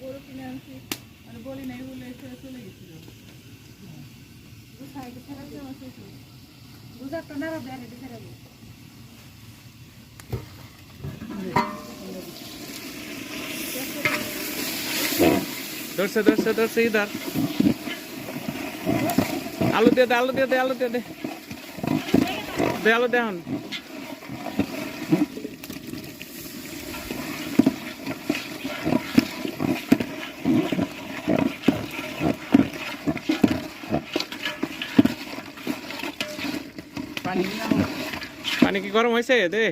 গরু কিনে আনছি মানে বলি নাই বলে চলে গেছিল বুঝাটা না রাখবে ছেড়ে দেবে ধরছে ইধার আলু দিয়ে দে আলু দিয়ে দে আলু দে এখন পানি কি গরম হয়েছে দে